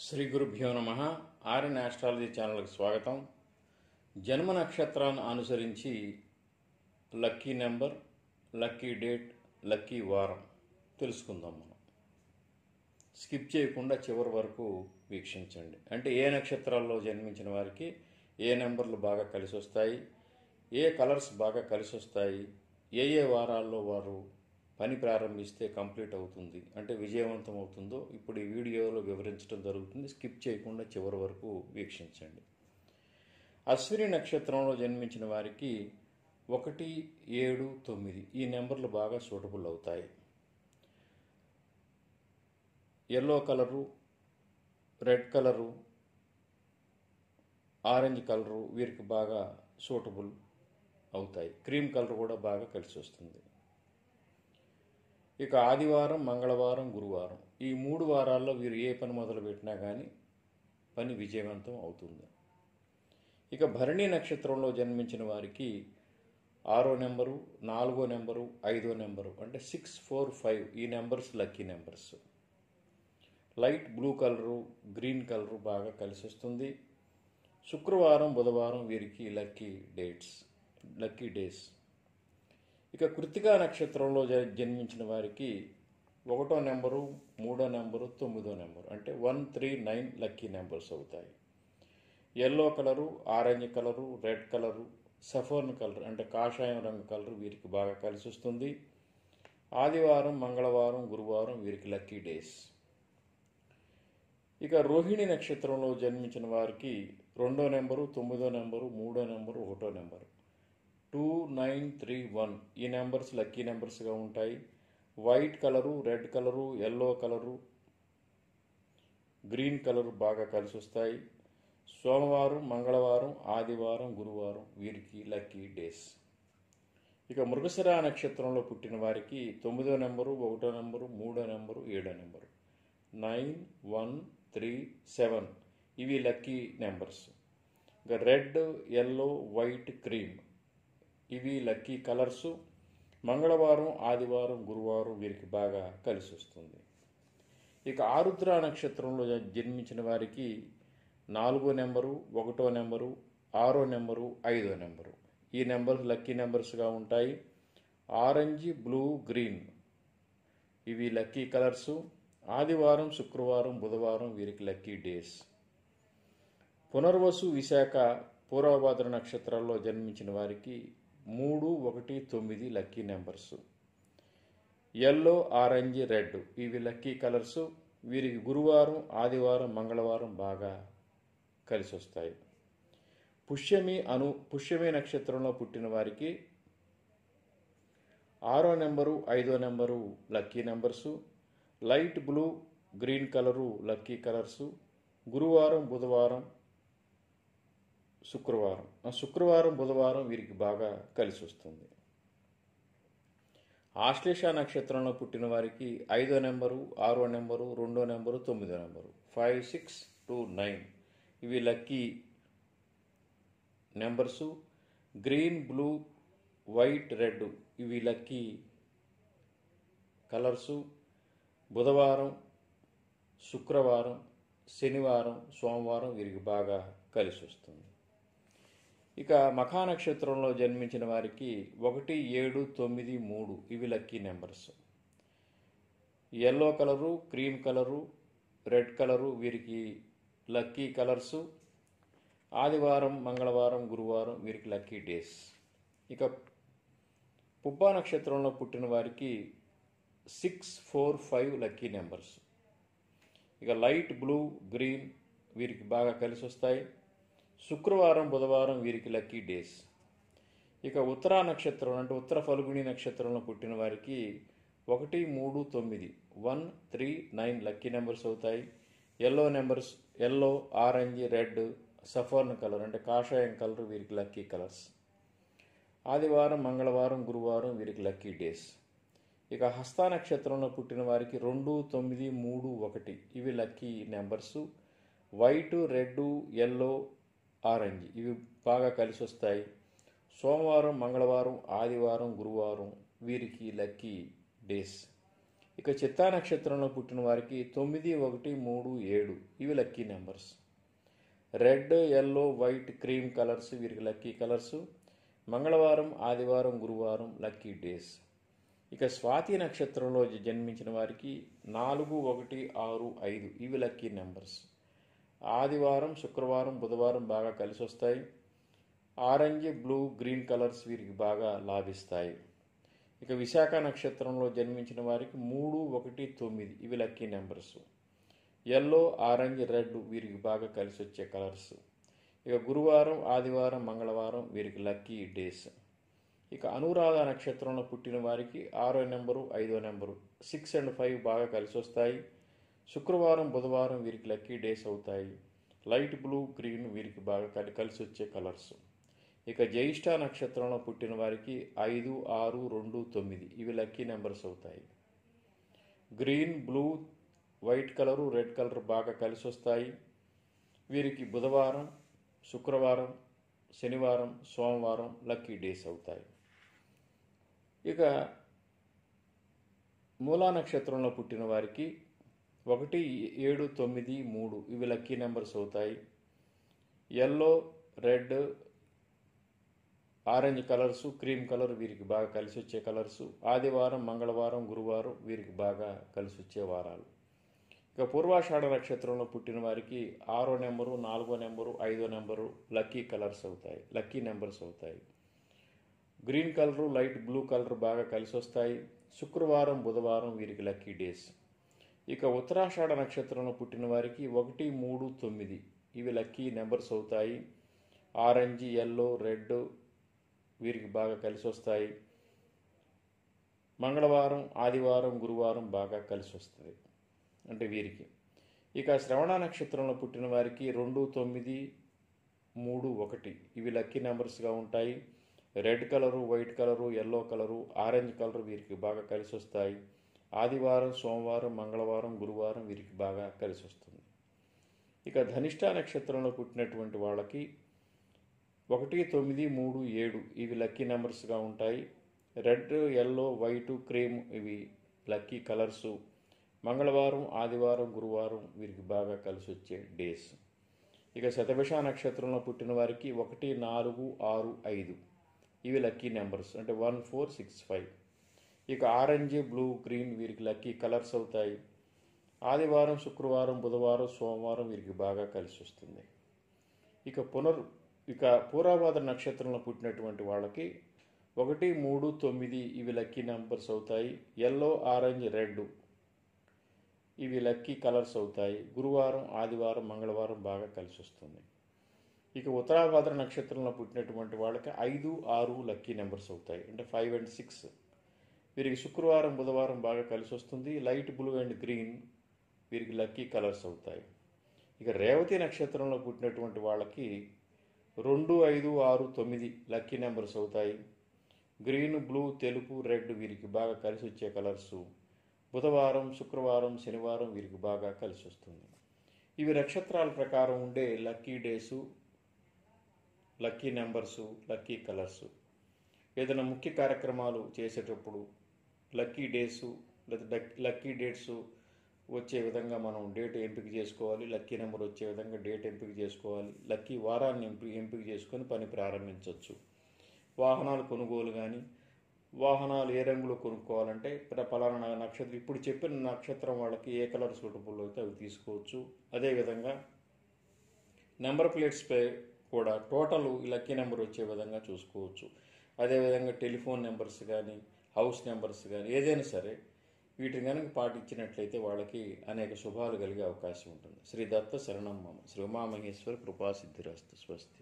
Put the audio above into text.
శ్రీ గురుభ్యో నమ. RN astrology ఛానల్కి స్వాగతం. జన్మ నక్షత్రాన్ని అనుసరించి lucky number, lucky date, lucky వారం తెలుసుకుందాం. మనం స్కిప్ చేయకుండా చివరి వరకు వీక్షించండి. అంటే ఏ నక్షత్రాల్లో జన్మించిన వారికి ఏ నెంబర్లు బాగా కలిసి వస్తాయి, ఏ కలర్స్ బాగా కలిసి వస్తాయి, ఏ వారాల్లో వారు పని ప్రారంభిస్తే కంప్లీట్ అవుతుంది, అంటే విజయవంతం అవుతుందో ఇప్పుడు ఈ వీడియోలో వివరించడం జరుగుతుంది. స్కిప్ చేయకుండా చివరి వరకు వీక్షించండి. అశ్విని నక్షత్రంలో జన్మించిన వారికి 1, 7, 9 ఈ నెంబర్లు బాగా సూటబుల్ అవుతాయి. Yellow colour, red colour, orange colour వీరికి బాగా సూటబుల్ అవుతాయి. క్రీమ్ కలర్ కూడా బాగా కలిసి వస్తుంది. ఇక ఆదివారం, మంగళవారం, గురువారం ఈ 3 వారాల్లో వీరు ఏ పని మొదలుపెట్టినా కానీ పని విజయవంతం అవుతుంది. ఇక భరణి నక్షత్రంలో జన్మించిన వారికి 6వ నెంబరు, 4వ నెంబరు, 5వ నెంబరు అంటే 6, 4, 5 ఈ numbers lucky numbers. Light blue colour, green colour బాగా కలిసి వస్తుంది. శుక్రవారం, బుధవారం వీరికి లక్కీ డేస్. ఇక కృత్తికా నక్షత్రంలో జన్మించిన వారికి 1వ నెంబరు, 3వ నెంబరు, 9వ నెంబరు అంటే 1, 3, 9 లక్కీ నెంబర్స్ అవుతాయి. Yellow colour, orange colour, red colour, saffron colour అంటే కాషాయం రంగు కలరు వీరికి బాగా కలిసి వస్తుంది. ఆదివారం, మంగళవారం, గురువారం వీరికి లక్కీ డేస్. ఇక రోహిణి నక్షత్రంలో జన్మించిన వారికి 2వ నెంబరు, 9వ నెంబరు, 3వ నెంబరు, 1వ నెంబరు 2, 9, 3, 1 ఈ నెంబర్స్ లక్కీ నెంబర్స్గా ఉంటాయి. White colour, red colour, yellow colour, green colour బాగా కలిసి వస్తాయి. సోమవారం, మంగళవారం, ఆదివారం, గురువారం వీరికి లక్కీ డేస్. ఇక మృగశిర నక్షత్రంలో పుట్టిన వారికి 9వ నెంబరు, 1వ నెంబరు, 3వ నెంబరు, 7వ నెంబరు 9, 1, 3, 7 ఇవి లక్కీ నెంబర్స్. ఇక రెడ్, ఎల్లో, వైట్, క్రీమ్ ఇవి లక్కీ కలర్సు. మంగళవారం, ఆదివారం, గురువారం వీరికి బాగా కలిసి వస్తుంది. ఇక ఆరుద్ర నక్షత్రంలో జన్మించిన వారికి 4వ నెంబరు, 1వ నెంబరు, 6వ నెంబరు, 5వ నెంబరు ఈ నెంబర్స్ లక్కీ నెంబర్స్గా ఉంటాయి. ఆరెంజ్, బ్లూ, గ్రీన్ ఇవి లక్కీ కలర్సు. ఆదివారం, శుక్రవారం, బుధవారం వీరికి లక్కీ డేస్. పునర్వసు, విశాఖ, పూర్వభాద్ర నక్షత్రాల్లో జన్మించిన వారికి 3, 1, 9 lucky numbers. Yellow, orange, red ఇవి లక్కీ కలర్సు. వీరికి గురువారం, ఆదివారం, మంగళవారం బాగా కలిసి వస్తాయి. పుష్యమి నక్షత్రంలో పుట్టిన వారికి 6వ నెంబరు, 5వ number lucky numbers. Light blue, green colour lucky colours. గురువారం, బుధవారం, శుక్రవారం, బుధవారం వీరికి బాగా కలిసి వస్తుంది. ఆశ్లేష నక్షత్రంలో పుట్టిన వారికి 5వ నెంబరు, 6వ నెంబరు, 2వ నెంబరు, 9వ నెంబరు 5, 6, 2, 9 ఇవి lucky numbers. Green, blue, white, red ఇవి లక్కీ కలర్సు. బుధవారం, శుక్రవారం, శనివారం, సోమవారం వీరికి బాగా కలిసి వస్తుంది. ఇక మఖా నక్షత్రంలో జన్మించిన వారికి 1, 7, 9, 3 ఇవి lucky numbers. Yellow colour, cream colour, red colour వీరికి లక్కీ కలర్సు. ఆదివారం, మంగళవారం, గురువారం వీరికి లక్కీ డేస్. ఇక పుబ్బా నక్షత్రంలో పుట్టిన వారికి 6, 4, 5 లక్కీ నెంబర్స్. ఇక లైట్ బ్లూ, గ్రీన్ వీరికి బాగా కలిసి వస్తాయి. శుక్రవారం, బుధవారం వీరికి లక్కీ డేస్. ఇక ఉత్తరా నక్షత్రం అంటే ఉత్తర ఫల్గుణి నక్షత్రంలో పుట్టిన వారికి 1, 3, 9 1, 3, 9 లక్కీ నెంబర్స్ అవుతాయి. ఎల్లో, ఆరెంజ్, రెడ్, సఫర్న్ కలర్ అంటే కాషాయం కలర్ వీరికి లక్కీ కలర్స్. ఆదివారం, మంగళవారం, గురువారం వీరికి లక్కీ డేస్. ఇక హస్త నక్షత్రంలో పుట్టిన వారికి 2, 9, 3, 1 ఇవి lucky numbers. White, red, yellow, orange ఇవి బాగా కలిసి వస్తాయి. సోమవారం, మంగళవారం, ఆదివారం, గురువారం వీరికి లక్కీ డేస్. ఇక చిత్తా నక్షత్రంలో పుట్టిన వారికి 9, 1, 3, 7 ఇవి lucky numbers. Red, yellow, white, cream colours వీరికి లక్కీ కలర్స్. మంగళవారం, ఆదివారం, గురువారం లక్కీ డేస్. ఇక స్వాతి నక్షత్రంలో జన్మించిన వారికి 4, 1, 6, 5 ఇవి లక్కీ నెంబర్స్. ఆదివారం, శుక్రవారం, బుధవారం బాగా కలిసి వస్తాయి. ఆరెంజ్, బ్లూ, గ్రీన్ కలర్స్ వీరికి బాగా లాభిస్తాయి. ఇక విశాఖ నక్షత్రంలో జన్మించిన వారికి 3, 1, 9 ఇవి lucky numbers. Yellow, orange, red వీరికి బాగా కలిసి వచ్చే కలర్స్. ఇక గురువారం, ఆదివారం, మంగళవారం వీరికి లక్కీ డేస్. ఇక అనురాధ నక్షత్రంలో పుట్టిన వారికి 6వ నెంబరు, 5వ నెంబరు 6 and 5 బాగా కలిసి వస్తాయి. శుక్రవారం, బుధవారం వీరికి లక్కీ డేస్ అవుతాయి. లైట్ బ్లూ, గ్రీన్ వీరికి బాగా కలిసి వచ్చే కలర్స్. ఇక జ్యేష్ఠ నక్షత్రంలో పుట్టిన వారికి 5, 6, 2, 9 ఇవి లక్కీ నెంబర్స్ అవుతాయి. Green, blue, white colour, red colour బాగా కలిసి వస్తాయి. వీరికి బుధవారం, శుక్రవారం, శనివారం, సోమవారం లక్కీ డేస్ అవుతాయి. ఇక మూలా నక్షత్రంలో పుట్టిన వారికి 1, 7, 9, 3 ఇవి లక్కీ నెంబర్స్ అవుతాయి. Yellow, red, orange colours, cream colour వీరికి బాగా కలిసి వచ్చే కలర్స్. ఆదివారం, మంగళవారం, గురువారం వీరికి బాగా కలిసి వచ్చే వారాలు. ఇక పూర్వాషాఢ నక్షత్రంలో పుట్టిన వారికి 6వ నెంబరు, 4వ నెంబరు, 5వ నెంబరు లక్కీ కలర్స్ అవుతాయి, లక్కీ నెంబర్స్ అవుతాయి. Green colour, light blue colour బాగా కలిసి వస్తాయి. శుక్రవారం, బుధవారం వీరికి లక్కీ డేస్. ఇక ఉత్తరాషాఢ నక్షత్రంలో పుట్టిన వారికి 1, 3, 9 ఇవి లక్కీ నెంబర్స్ అవుతాయి. ఆరెంజ్, ఎల్లో, రెడ్ వీరికి బాగా కలిసి వస్తాయి. మంగళవారం, ఆదివారం, గురువారం బాగా కలిసి వస్తుంది అంటే వీరికి. ఇక శ్రవణ నక్షత్రంలో పుట్టిన వారికి 2, 9, 3, 1 ఇవి లక్కీ నెంబర్స్గా ఉంటాయి. Red colour, white colour, yellow colour, orange colour వీరికి బాగా కలిసి వస్తాయి. ఆదివారం, సోమవారం, మంగళవారం, గురువారం వీరికి బాగా కలిసి వస్తుంది. ఇక ధనిష్ట నక్షత్రంలో పుట్టినటువంటి వాళ్ళకి 1, 9, 3, 7 ఇవి లక్కీ నెంబర్స్గా ఉంటాయి. రెడ్, ఎల్లో, వైటు, క్రీమ్ ఇవి లక్కీ కలర్సు. మంగళవారం, ఆదివారం, గురువారం వీరికి బాగా కలిసి వచ్చే డేస్. ఇక శతభిష నక్షత్రంలో పుట్టిన వారికి 1, 4, 6, 5 ఇవి లక్కీ నెంబర్స్ అంటే 1, 4, 6, 5. ఇక ఆరెంజ్, బ్లూ, గ్రీన్ వీరికి లక్కీ కలర్స్ అవుతాయి. ఆదివారం, శుక్రవారం, బుధవారం, సోమవారం వీరికి బాగా కలిసి వస్తుంది. ఇక పూర్వభాద్ర నక్షత్రంలో పుట్టినటువంటి వాళ్ళకి 1, 3, 9 ఇవి లక్కీ నెంబర్స్ అవుతాయి. ఎల్లో, ఆరెంజ్, రెడ్ ఇవి లక్కీ కలర్స్ అవుతాయి. గురువారం, ఆదివారం, మంగళవారం బాగా కలిసి వస్తుంది. ఇక ఉత్తరాభాద్ర నక్షత్రంలో పుట్టినటువంటి వాళ్ళకి 5, 6 లక్కీ నెంబర్స్ అవుతాయి అంటే 5 and 6. వీరికి శుక్రవారం, బుధవారం బాగా కలిసి వస్తుంది. లైట్ బ్లూ అండ్ గ్రీన్ వీరికి లక్కీ కలర్స్ అవుతాయి. ఇక రేవతి నక్షత్రంలో పుట్టినటువంటి వాళ్ళకి 2, 5, 6, 9 లక్కీ నెంబర్స్ అవుతాయి. గ్రీన్, బ్లూ, తెలుపు, రెడ్ వీరికి బాగా కలిసి వచ్చే కలర్సు. బుధవారం, శుక్రవారం, శనివారం వీరికి బాగా కలిసి వస్తుంది. ఇవి నక్షత్రాల ప్రకారం ఉండే lucky days, lucky numbers, lucky colours. ఏదైనా ముఖ్య కార్యక్రమాలు చేసేటప్పుడు లక్కీ డేసు లేదా లక్కీ డేట్స్ వచ్చే విధంగా మనం డేట్ ఎంపిక చేసుకోవాలి. లక్కీ నెంబర్ వచ్చే విధంగా డేట్ ఎంపిక చేసుకోవాలి. లక్కీ వారాన్ని ఎంపిక చేసుకొని పని ప్రారంభించవచ్చు. వాహనాలు కొనుగోలు కానీ, వాహనాలు ఏ రంగులో కొనుక్కోవాలంటే పలానా నక్షత్రం ఇప్పుడు చెప్పిన నక్షత్రం వాళ్ళకి ఏ కలర్ సూటబుల్ అయితే అవి తీసుకోవచ్చు. అదేవిధంగా నెంబర్ ప్లేట్స్పై కూడా టోటల్ లక్కీ నెంబర్ వచ్చే విధంగా చూసుకోవచ్చు. అదేవిధంగా టెలిఫోన్ నెంబర్స్ కానీ, హౌస్ నెంబర్స్ కానీ ఏదైనా సరే వీటిని కనుక పాటించినట్లయితే వాళ్ళకి అనేక శుభాలు కలిగే అవకాశం ఉంటుంది. శ్రీ దత్త శరణం మమ. శ్రీ ఉమామహేశ్వర కృపాసిద్ధిరస్తు. స్వస్తి.